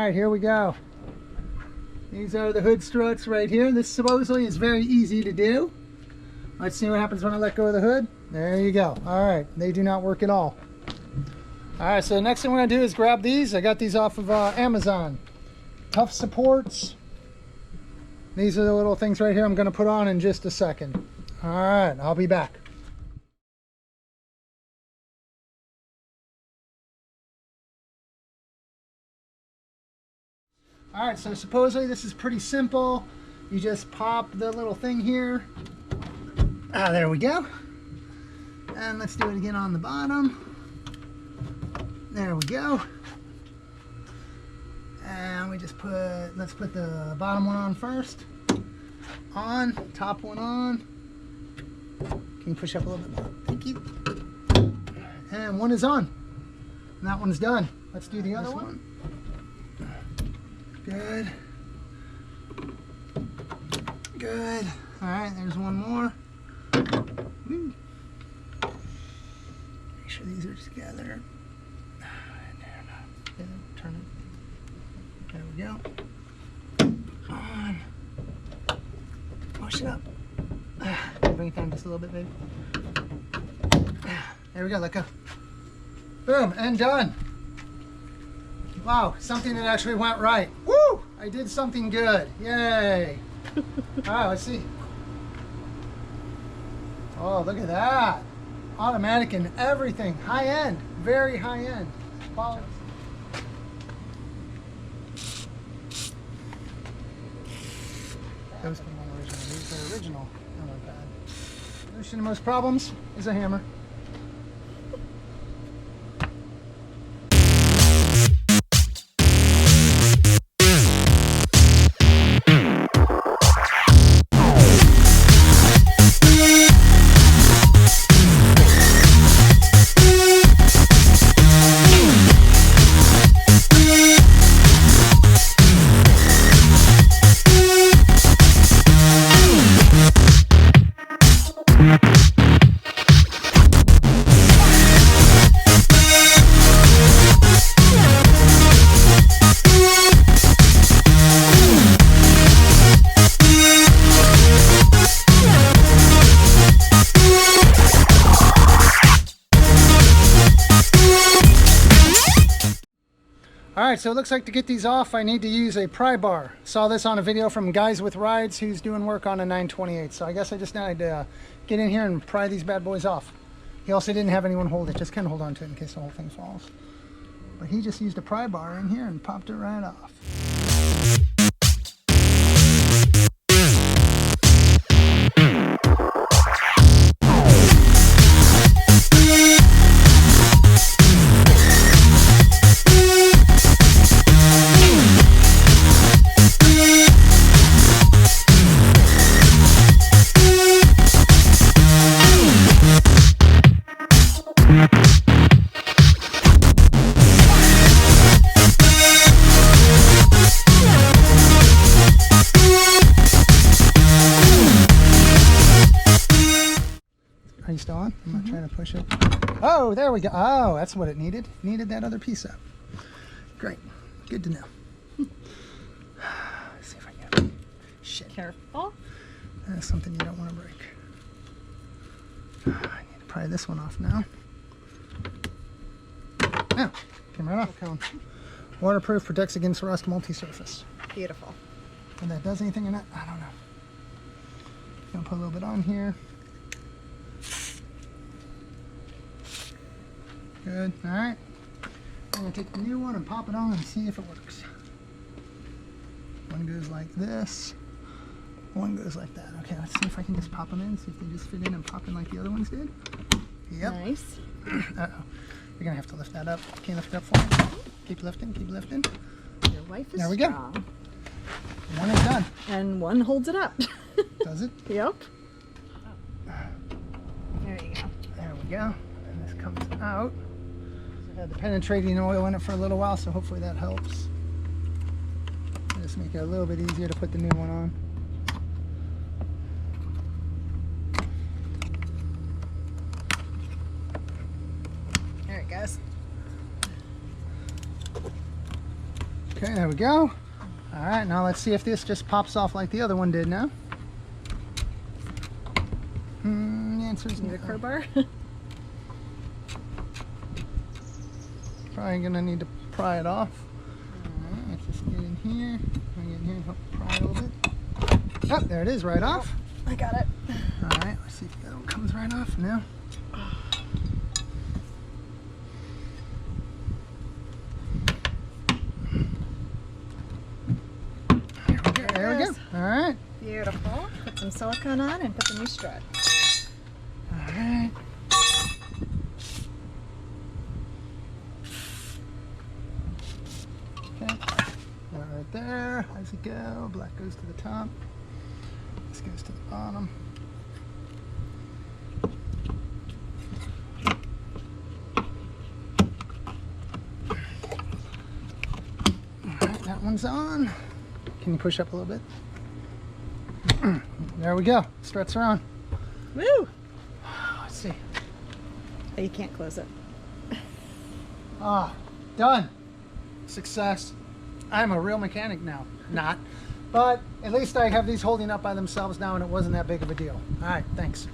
right, here we go. These are the hood struts right here. This supposedly is very easy to do. Let's see what happens when I let go of the hood. There you go. All right, they do not work at all. All right, so the next thing we're gonna do is grab these. I got these off of Amazon. Tough supports. These are the little things right here I'm gonna put on in just a second. All right, I'll be back. All right, so supposedly this is pretty simple. You just pop the little thing here. Ah, there we go. And let's do it again on the bottom. There we go. And we just let's put the bottom one on first. On, top one on. Can you push up a little bit more? Thank you. And one is on. And that one's done. Let's do the other one. Good. Good. All right, there's one more. Woo. Make sure these are together. Turn it. There we go. On. Push it up. Bring it down just a little bit, baby. There we go. Let go. Boom, and done. Wow, something that actually went right. Woo! I did something good. Yay. All right, let's see. Oh, look at that. Automatic and everything. High end. Very high end. Quality. Those came on original. These are original. Oh my god. Solution to most problems is a hammer. Alright, so it looks like to get these off I need to use a pry bar. Saw this on a video from Guys with Rides who's doing work on a 928, so I guess I just need to get in here and pry these bad boys off. He also didn't have anyone hold it, just kind of hold on to it in case the whole thing falls. But he just used a pry bar in here and popped it right off. Are you still on? I'm not trying to push it. Oh, there we go. Oh, that's what it needed. Needed that other piece up. Great. Good to know. Let's see if I can get it. Shit. Careful. That's something you don't want to break. I need to pry this one off now. Now, came right off. Cone. Waterproof, protects against rust, multi-surface. Beautiful. And that does anything or not, I don't know. Gonna put a little bit on here. Good. All right. I'm gonna take the new one and pop it on and see if it works. One goes like this. One goes like that. Okay, let's see if I can just pop them in. See if they just fit in and pop in like the other ones did. Yep. Nice. Uh-oh. You're gonna have to lift that up. Can you lift it up for me? Keep lifting. Keep lifting. Your wife is There we go. strong. One is done. And one holds it up. Does it? Yep. There you go. There we go. And this comes out. I had the penetrating oil in it for a little while, so hopefully that helps. Just make it a little bit easier to put the new one on. There it goes. Okay, there we go. All right, now let's see if this just pops off like the other one did now. The answer is Need a no. crowbar? Probably gonna need to pry it off. All right, let's just get in here. Can I get in here and help pry it a little bit? Oh, there it is, right off. I got it. All right, let's see if that one comes right off now. There we go. All right. Beautiful. Put some silicone on and put the new strut. All right. Okay. That right there. How's it go? Black goes to the top. This goes to the bottom. All right, that one's on. Can you push up a little bit? There we go. Struts are on. Woo! Let's see. Oh, you can't close it. Ah, done. Success. I'm a real mechanic now. Not. But at least I have these holding up by themselves now and it wasn't that big of a deal. All right, thanks.